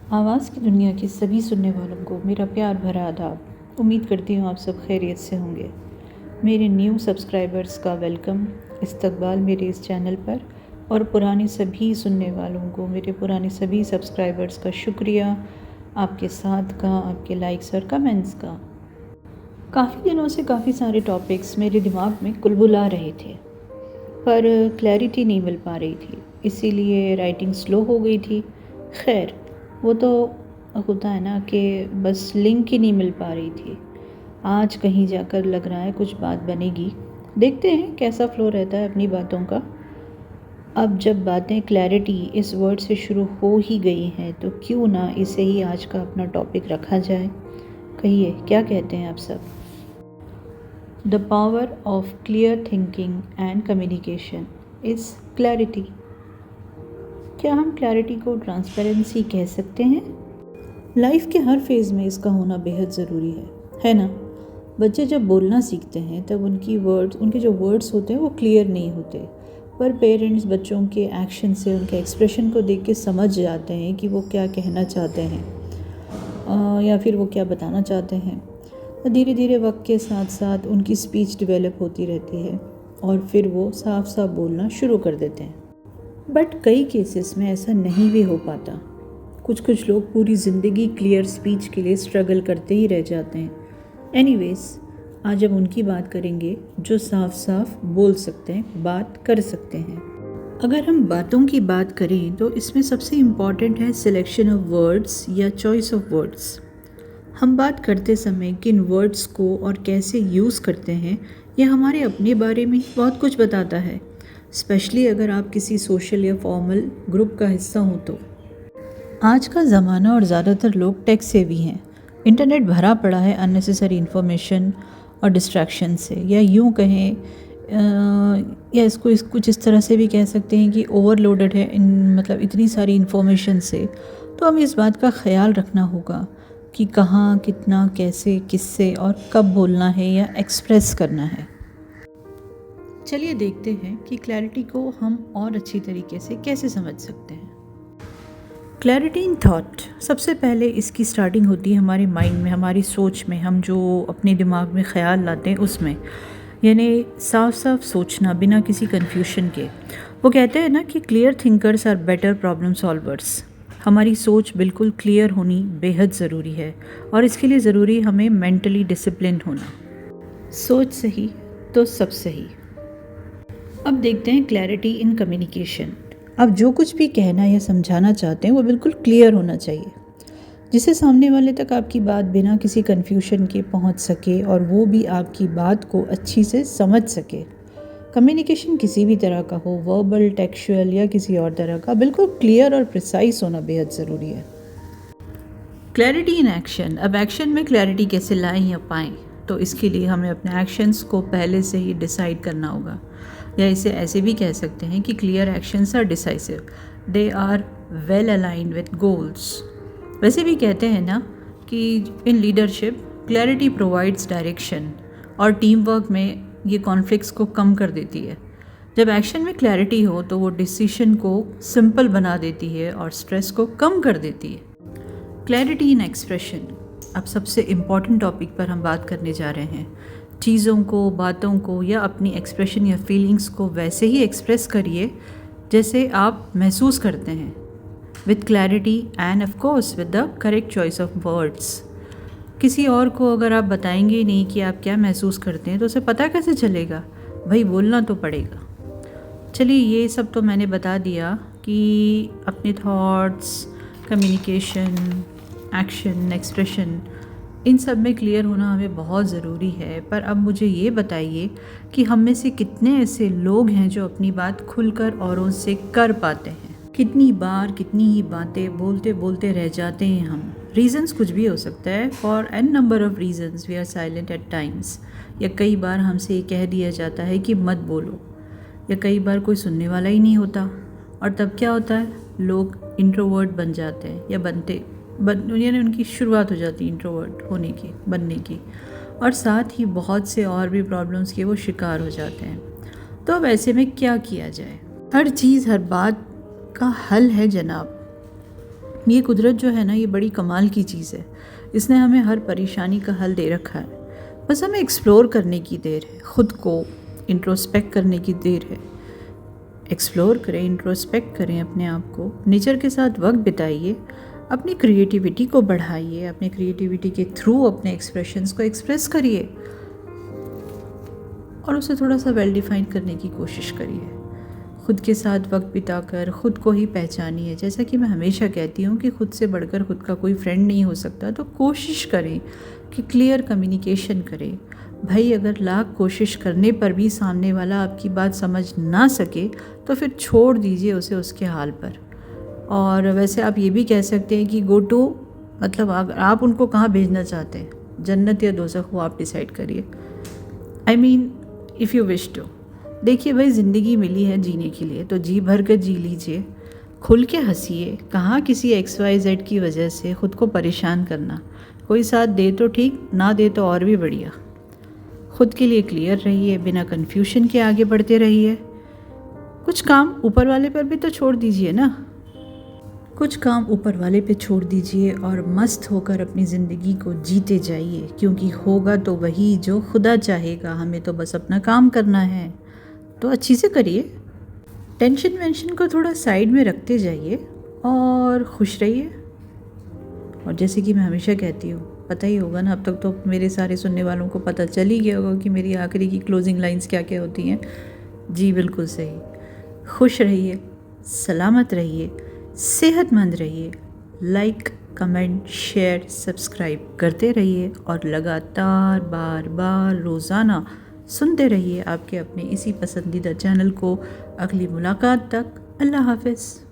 आवाज़ की दुनिया के सभी सुनने वालों को मेरा प्यार भरा आदाब। उम्मीद करती हूँ आप सब खैरियत से होंगे। मेरे न्यू सब्सक्राइबर्स का वेलकम, इस्तकबाल मेरे इस चैनल पर, और पुराने सभी सुनने वालों को, मेरे पुराने सभी सब्सक्राइबर्स का शुक्रिया, आपके साथ का, आपके लाइक्स और कमेंट्स का। काफ़ी दिनों से काफ़ी सारे टॉपिक्स मेरे दिमाग में कुलबुला रहे थे, पर क्लैरिटी नहीं मिल पा रही थी, इसीलिए राइटिंग स्लो हो गई थी। खैर, वो तो होता है ना कि बस लिंक ही नहीं मिल पा रही थी। आज कहीं जाकर लग रहा है कुछ बात बनेगी। देखते हैं कैसा फ्लो रहता है अपनी बातों का। अब जब बातें क्लैरिटी इस वर्ड से शुरू हो ही गई हैं तो क्यों ना इसे ही आज का अपना टॉपिक रखा जाए। कहिए, क्या कहते हैं आप सब? The power of clear thinking and communication is clarity. क्या हम क्लैरिटी को ट्रांसपेरेंसी कह सकते हैं? लाइफ के हर फेज़ में इसका होना बेहद ज़रूरी है ना? बच्चे जब बोलना सीखते हैं तब उनके जो वर्ड्स होते हैं वो क्लियर नहीं होते, पर पेरेंट्स बच्चों के एक्शन से, उनके एक्सप्रेशन को देख के समझ जाते हैं कि वो क्या कहना चाहते हैं या फिर वो क्या बताना चाहते हैं। धीरे धीरे वक्त के साथ साथ उनकी स्पीच डेवलप होती रहती है और फिर वो साफ साफ बोलना शुरू कर देते हैं। बट कई केसेस में ऐसा नहीं भी हो पाता। कुछ लोग पूरी ज़िंदगी क्लियर स्पीच के लिए स्ट्रगल करते ही रह जाते हैं। एनीवेज, आज हम उनकी बात करेंगे जो साफ साफ बोल सकते हैं, बात कर सकते हैं। अगर हम बातों की बात करें तो इसमें सबसे इम्पॉर्टेंट है सिलेक्शन ऑफ वर्ड्स या चॉइस ऑफ वर्ड्स। हम बात करते समय किन वर्ड्स को और कैसे यूज़ करते हैं, यह हमारे अपने बारे में ही बहुत कुछ बताता है, स्पेशली अगर आप किसी सोशल या फॉर्मल ग्रुप का हिस्सा हो तो। आज का ज़माना और ज़्यादातर लोग टेक सेवी हैं। इंटरनेट भरा पड़ा है अननेसेसरी इन्फॉर्मेशन और डिस्ट्रैक्शन से, या यूँ कहें या इसको कुछ इस तरह से भी कह सकते हैं कि ओवरलोडेड है मतलब इतनी सारी इन्फॉर्मेशन से। तो हमें इस बात का ख्याल रखना होगा कि कहाँ, कितना, कैसे, किससे और कब बोलना है या एक्सप्रेस करना है। चलिए देखते हैं कि क्लैरिटी को हम और अच्छी तरीके से कैसे समझ सकते हैं। क्लैरिटी इन थॉट, सबसे पहले इसकी स्टार्टिंग होती है हमारे माइंड में, हमारी सोच में। हम जो अपने दिमाग में ख्याल लाते हैं उसमें, यानी साफ साफ सोचना बिना किसी कन्फ्यूजन के। वो कहते हैं ना कि clear thinkers are better problem solvers. हमारी सोच बिल्कुल क्लियर होनी बेहद ज़रूरी है, और इसके लिए ज़रूरी हमें मेंटली डिसिप्लिन होना। सोच सही तो सब सही। अब देखते हैं क्लैरिटी इन कम्युनिकेशन। अब जो कुछ भी कहना या समझाना चाहते हैं वो बिल्कुल क्लियर होना चाहिए, जिससे सामने वाले तक आपकी बात बिना किसी कन्फ्यूजन के पहुंच सके और वो भी आपकी बात को अच्छी से समझ सके। कम्युनिकेशन किसी भी तरह का हो, वर्बल, टेक्सचुअल या किसी और तरह का, बिल्कुल क्लियर और प्रिसाइज होना बेहद ज़रूरी है। Clarity in action. अब एक्शन में क्लैरिटी कैसे लाएं या पाएं, तो इसके लिए हमें अपने एक्शंस को पहले से ही डिसाइड करना होगा, या इसे ऐसे भी कह सकते हैं कि clear actions are decisive, they are well aligned with goals. वैसे भी कहते हैं ना कि in leadership clarity provides direction, और टीम वर्क में ये कॉन्फ्लिक्ट्स को कम कर देती है। जब एक्शन में क्लैरिटी हो तो वो डिसीजन को सिंपल बना देती है और स्ट्रेस को कम कर देती है। Clarity in expression. अब सबसे इम्पॉर्टेंट टॉपिक पर हम बात करने जा रहे हैं। चीज़ों को, बातों को या अपनी एक्सप्रेशन या फीलिंग्स को वैसे ही एक्सप्रेस करिए जैसे आप महसूस करते हैं, with clarity end of course with the correct choice of words. किसी और को अगर आप बताएंगे ही नहीं कि आप क्या महसूस करते हैं तो उसे पता कैसे चलेगा? भाई, बोलना तो पड़ेगा। चलिए, ये सब तो मैंने बता दिया कि अपने थॉट्स, कम्युनिकेशन, एक्शन, एक्सप्रेशन, इन सब में क्लियर होना हमें बहुत ज़रूरी है। पर अब मुझे ये बताइए कि हम में से कितने ऐसे लोग हैं जो अपनी बात खुलकर औरों से कर पाते हैं? कितनी बार, कितनी ही बातें बोलते बोलते रह जाते हैं हम। रीज़न्स कुछ भी हो सकता है। For an number of reasons we are silent at times. या कई बार हमसे ये कह दिया जाता है कि मत बोलो, या कई बार कोई सुनने वाला ही नहीं होता, और तब क्या होता है, लोग इंट्रोवर्ट बन जाते हैं या यानी उनकी शुरुआत हो जाती है इंट्रोवर्ट होने की, बनने की, और साथ ही बहुत से और भी प्रॉब्लम्स के वो शिकार हो जाते हैं। तो अब ऐसे में क्या किया जाए? हर चीज़, हर बात का हल है जनाब। ये कुदरत जो है ना, ये बड़ी कमाल की चीज़ है। इसने हमें हर परेशानी का हल दे रखा है, बस हमें एक्सप्लोर करने की देर है, ख़ुद को इंट्रोस्पेक्ट करने की देर है। एक्सप्लोर करें, इंट्रोस्पेक्ट करें अपने आप को, नेचर के साथ वक्त बिताइए, अपनी क्रिएटिविटी को बढ़ाइए, अपने क्रिएटिविटी के थ्रू अपने एक्सप्रेशंस को एक्सप्रेस करिए और उसे थोड़ा सा वेल डिफाइन करने की कोशिश करिए। ख़ुद के साथ वक्त बिताकर ख़ुद को ही पहचानिए। जैसा कि मैं हमेशा कहती हूँ कि ख़ुद से बढ़कर ख़ुद का कोई फ्रेंड नहीं हो सकता, तो कोशिश करें कि क्लियर कम्युनिकेशन करें। भाई अगर लाख कोशिश करने पर भी सामने वाला आपकी बात समझ ना सके तो फिर छोड़ दीजिए उसे उसके हाल पर। और वैसे आप ये भी कह सकते हैं कि गो टू, मतलब आप उनको कहाँ भेजना चाहते हैं, जन्नत या दोज़ख, वो आप डिसाइड करिए। I mean if you wish to. देखिए भाई, ज़िंदगी मिली है जीने के लिए, तो जी भर कर जी लीजिए, खुल के हंसिए। कहाँ किसी XYZ की वजह से ख़ुद को परेशान करना। कोई साथ दे तो ठीक, ना दे तो और भी बढ़िया। ख़ुद के लिए क्लियर रहिए, बिना कन्फ्यूजन के आगे बढ़ते रहिए। कुछ काम ऊपर वाले पर भी तो छोड़ दीजिए ना, कुछ काम ऊपर वाले पे छोड़ दीजिए और मस्त होकर अपनी ज़िंदगी को जीते जाइए, क्योंकि होगा तो वही जो खुदा चाहेगा। हमें तो बस अपना काम करना है, तो अच्छी से करिए। टेंशन वेंशन को थोड़ा साइड में रखते जाइए और खुश रहिए। और जैसे कि मैं हमेशा कहती हूँ, पता ही होगा ना, अब तक तो मेरे सारे सुनने वालों को पता चल ही गया होगा कि मेरी आखिरी की क्लोजिंग लाइंस क्या क्या होती हैं। जी बिल्कुल सही। खुश रहिए, सलामत रहिए, सेहतमंद रहिए। लाइक, कमेंट, शेयर, सब्सक्राइब करते रहिए और लगातार बार बार रोज़ाना सुनते रहिए आपके अपने इसी पसंदीदा चैनल को। अगली मुलाकात तक अल्लाह हाफ़िज़।